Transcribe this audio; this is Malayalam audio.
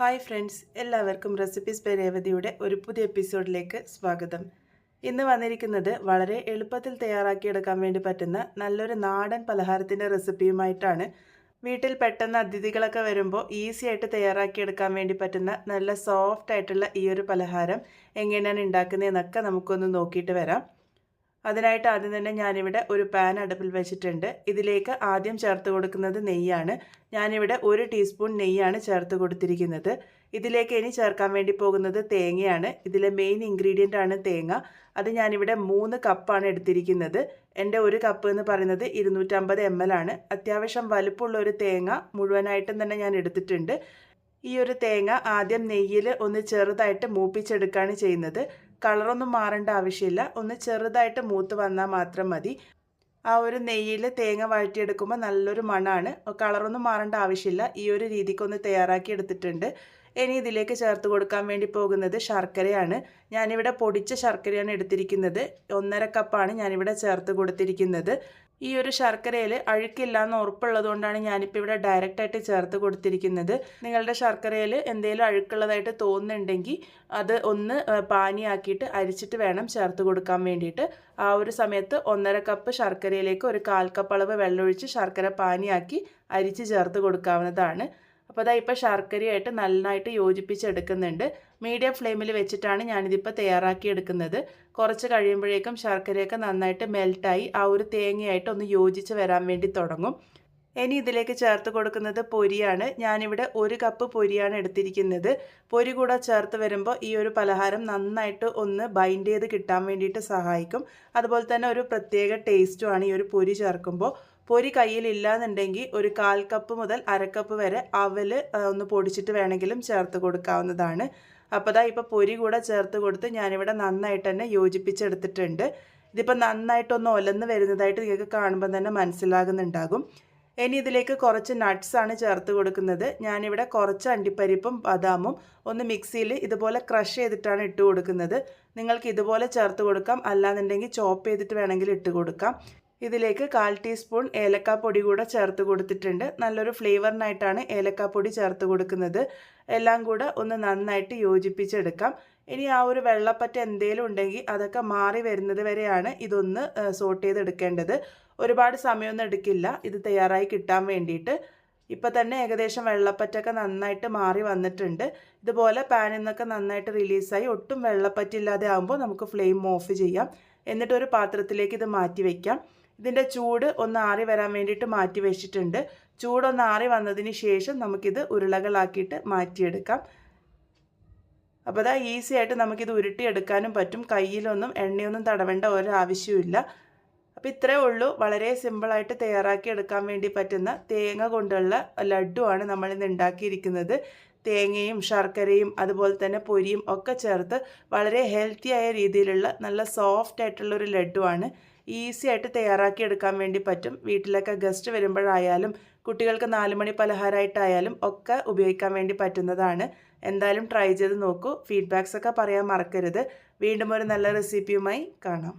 ഹായ് ഫ്രണ്ട്സ്, എല്ലാവർക്കും റെസിപ്പീസ് ബൈ രേവതിയുടെ ഒരു പുതിയ എപ്പിസോഡിലേക്ക് സ്വാഗതം. ഇന്ന് വന്നിരിക്കുന്നത് വളരെ എളുപ്പത്തിൽ തയ്യാറാക്കിയെടുക്കാൻ വേണ്ടി പറ്റുന്ന നല്ലൊരു നാടൻ പലഹാരത്തിൻ്റെ റെസിപ്പിയുമായിട്ടാണ്. വീട്ടിൽ പെട്ടെന്ന് അതിഥികളൊക്കെ വരുമ്പോൾ ഈസി ആയിട്ട് തയ്യാറാക്കിയെടുക്കാൻ വേണ്ടി പറ്റുന്ന നല്ല സോഫ്റ്റ് ആയിട്ടുള്ള ഈ ഒരു പലഹാരം എങ്ങനെയാണ് ഉണ്ടാക്കുന്നതെന്നൊക്കെ നമുക്കൊന്ന് നോക്കിയിട്ട് വരാം. അതിനായിട്ട് ആദ്യം തന്നെ ഞാനിവിടെ ഒരു പാൻ അടുപ്പിൽ വെച്ചിട്ടുണ്ട്. ഇതിലേക്ക് ആദ്യം ചേർത്ത് കൊടുക്കുന്നത് നെയ്യാണ്. ഞാനിവിടെ 1 ടീസ്പൂൺ നെയ്യാണ് ചേർത്ത് കൊടുത്തിരിക്കുന്നത്. ഇതിലേക്ക് ഇനി ചേർക്കാൻ വേണ്ടി പോകുന്നത് തേങ്ങയാണ്. ഇതിലെ മെയിൻ ഇൻഗ്രീഡിയൻ്റ് ആണ് തേങ്ങ. അത് ഞാനിവിടെ 3 കപ്പാണ് എടുത്തിരിക്കുന്നത്. എൻ്റെ 1 കപ്പ് എന്ന് പറയുന്നത് 250 ml ആണ്. അത്യാവശ്യം വലുപ്പമുള്ള ഒരു തേങ്ങ മുഴുവനായിട്ടും തന്നെ ഞാൻ എടുത്തിട്ടുണ്ട്. ഈ ഒരു തേങ്ങ ആദ്യം നെയ്യിൽ ഒന്ന് ചെറുതായിട്ട് മൂപ്പിച്ചെടുക്കുകയാണ് ചെയ്യുന്നത്. കളറൊന്നും മാറേണ്ട ആവശ്യമില്ല, ഒന്ന് ചെറുതായിട്ട് മൂത്ത് വന്നാൽ മാത്രം മതി. ആ ഒരു നെയ്യിൽ തേങ്ങ വഴറ്റിയെടുക്കുമ്പോൾ നല്ലൊരു മണമാണ്. കളറൊന്നും മാറേണ്ട ആവശ്യമില്ല. ഈ ഒരു രീതിക്കൊന്ന് തയ്യാറാക്കി എടുത്തിട്ടുണ്ട്. ഇനി ഇതിലേക്ക് ചേർത്ത് കൊടുക്കാൻ വേണ്ടി പോകുന്നത് ശർക്കരയാണ്. ഞാനിവിടെ പൊടിച്ച ശർക്കരയാണ് എടുത്തിരിക്കുന്നത്. 1.5 കപ്പാണ് ഞാനിവിടെ ചേർത്ത് കൊടുത്തിരിക്കുന്നത്. ഈ ഒരു ശർക്കരയിൽ അഴുക്കില്ല എന്ന് ഉറപ്പുള്ളത് കൊണ്ടാണ് ഞാനിപ്പോൾ ഇവിടെ ഡയറക്റ്റായിട്ട് ചേർത്ത് കൊടുത്തിരിക്കുന്നത്. നിങ്ങളുടെ ശർക്കരയിൽ എന്തെങ്കിലും അഴുക്കുള്ളതായിട്ട് തോന്നുന്നുണ്ടെങ്കിൽ അത് ഒന്ന് പാനിയാക്കിയിട്ട് അരിച്ചിട്ട് വേണം ചേർത്ത് കൊടുക്കാൻ വേണ്ടിയിട്ട്. ആ ഒരു സമയത്ത് 1.5 കപ്പ് ശർക്കരയിലേക്ക് 1/4 കപ്പ് അളവ് വെള്ളമൊഴിച്ച് ശർക്കര പാനിയാക്കി അരിച്ച് ചേർത്ത് കൊടുക്കാവുന്നതാണ്. അപ്പോൾ അതാ ഇപ്പോൾ ശർക്കരയായിട്ട് നന്നായിട്ട് യോജിപ്പിച്ചെടുക്കുന്നുണ്ട്. മീഡിയം ഫ്ലെയിമിൽ വെച്ചിട്ടാണ് ഞാനിതിപ്പോൾ തയ്യാറാക്കി എടുക്കുന്നത്. കുറച്ച് കഴിയുമ്പോഴേക്കും ശർക്കരയൊക്കെ നന്നായിട്ട് മെൽറ്റായി ആ ഒരു തേങ്ങയായിട്ട് ഒന്ന് യോജിച്ച് വരാൻ വേണ്ടി തുടങ്ങും. ഇനി ഇതിലേക്ക് ചേർത്ത് കൊടുക്കുന്നത് പൊരിയാണ്. ഞാനിവിടെ 1 കപ്പ് പൊരിയാണ് എടുത്തിരിക്കുന്നത്. പൊരി കൂടെ ചേർത്ത് വരുമ്പോൾ ഈ ഒരു പലഹാരം നന്നായിട്ട് ഒന്ന് ബൈൻഡ് ചെയ്ത് കിട്ടാൻ വേണ്ടിയിട്ട് സഹായിക്കും. അതുപോലെ തന്നെ ഒരു പ്രത്യേക ടേസ്റ്റുമാണ് ഈ ഒരു പൊരി ചേർക്കുമ്പോൾ. പൊരി കയ്യിലില്ലാന്നുണ്ടെങ്കിൽ 1/4 കപ്പ് മുതൽ 1/2 കപ്പ് വരെ അവൽ ഒന്ന് പൊടിച്ചിട്ട് വേണമെങ്കിലും ചേർത്ത് കൊടുക്കാവുന്നതാണ്. അപ്പോൾ ദാ ഇപ്പോൾ പൊരി കൂടെ ചേർത്ത് കൊടുത്ത് ഞാനിവിടെ നന്നായിട്ട് തന്നെ യോജിപ്പിച്ചെടുത്തിട്ടുണ്ട്. ഇതിപ്പോൾ നന്നായിട്ടൊന്ന് ഒലന്ന് വരുന്നതായിട്ട് നിങ്ങൾക്ക് കാണുമ്പോൾ തന്നെ മനസ്സിലാകുന്നുണ്ടാകും. ഇനി ഇതിലേക്ക് കുറച്ച് നട്ട്സാണ് ചേർത്ത് കൊടുക്കുന്നത്. ഞാനിവിടെ കുറച്ച് അണ്ടിപ്പരിപ്പും ബദാമും ഒന്ന് മിക്സിയിൽ ഇതുപോലെ ക്രഷ് ചെയ്തിട്ടാണ് ഇട്ട് കൊടുക്കുന്നത്. നിങ്ങൾക്ക് ഇതുപോലെ ചേർത്ത് കൊടുക്കാം, അല്ലാന്നുണ്ടെങ്കിൽ ചോപ്പ് ചെയ്തിട്ട് വേണമെങ്കിൽ ഇട്ട് കൊടുക്കാം. ഇതിലേക്ക് 1/4 ടീസ്പൂൺ ഏലക്കാപ്പൊടി കൂടെ ചേർത്ത് കൊടുത്തിട്ടുണ്ട്. നല്ലൊരു ഫ്ലേവറിനായിട്ടാണ് ഏലക്കാപ്പൊടി ചേർത്ത് കൊടുക്കുന്നത്. എല്ലാം കൂടെ ഒന്ന് നന്നായിട്ട് യോജിപ്പിച്ചെടുക്കാം. ഇനി ആ ഒരു വെള്ളപ്പറ്റ എന്തെങ്കിലും ഉണ്ടെങ്കിൽ അതൊക്കെ മാറി വരുന്നത് വരെയാണ് ഇതൊന്ന് സോട്ട് ചെയ്തെടുക്കേണ്ടത്. ഒരുപാട് സമയമൊന്നും എടുക്കില്ല ഇത് തയ്യാറായി കിട്ടാൻ വേണ്ടിയിട്ട്. ഇപ്പം തന്നെ ഏകദേശം വെള്ളപ്പറ്റൊക്കെ നന്നായിട്ട് മാറി വന്നിട്ടുണ്ട്. ഇതുപോലെ പാനിൽ നിന്നൊക്കെ നന്നായിട്ട് റിലീസായി ഒട്ടും വെള്ളപ്പറ്റില്ലാതെ ആകുമ്പോൾ നമുക്ക് ഫ്ലെയിം ഓഫ് ചെയ്യാം. എന്നിട്ടൊരു പാത്രത്തിലേക്ക് ഇത് മാറ്റി വയ്ക്കാം. ഇതിൻ്റെ ചൂട് ഒന്ന് ആറി വരാൻ വേണ്ടിയിട്ട് മാറ്റി വെച്ചിട്ടുണ്ട്. ചൂടൊന്ന് ആറി വന്നതിന് ശേഷം നമുക്കിത് ഉരുളകളാക്കിയിട്ട് മാറ്റിയെടുക്കാം. അപ്പോൾ അതാ ഈസി ആയിട്ട് നമുക്കിത് ഉരുട്ടിയെടുക്കാനും പറ്റും. കയ്യിലൊന്നും എണ്ണയൊന്നും തടവേണ്ട ഒരാവശ്യമില്ല. അപ്പോൾ ഇത്രയേ ഉള്ളൂ. വളരെ സിമ്പിളായിട്ട് തയ്യാറാക്കി എടുക്കാൻ വേണ്ടി പറ്റുന്ന തേങ്ങ കൊണ്ടുള്ള ലഡ്ഡുവാണ് നമ്മളിന്ന് ഉണ്ടാക്കിയിരിക്കുന്നത്. തേങ്ങയും ശർക്കരയും അതുപോലെ തന്നെ പൊരിയും ഒക്കെ ചേർത്ത് വളരെ ഹെൽത്തി ആയ രീതിയിലുള്ള നല്ല സോഫ്റ്റ് ആയിട്ടുള്ളൊരു ലഡ്ഡുവാണ്. ഈസി ആയിട്ട് തയ്യാറാക്കി എടുക്കാൻ വേണ്ടി പറ്റും. വീട്ടിലൊക്കെ ഗസ്റ്റ് വരുമ്പോഴായാലും കുട്ടികൾക്ക് 4 മണി പലഹാരമായിട്ടായാലും ഒക്കെ ഉപയോഗിക്കാൻ വേണ്ടി പറ്റുന്നതാണ്. എന്തായാലും ട്രൈ ചെയ്ത് നോക്കൂ. ഫീഡ്ബാക്സ് ഒക്കെ പറയാൻ മറക്കരുത്. വീണ്ടും ഒരു നല്ല റെസിപ്പിയുമായി കാണാം.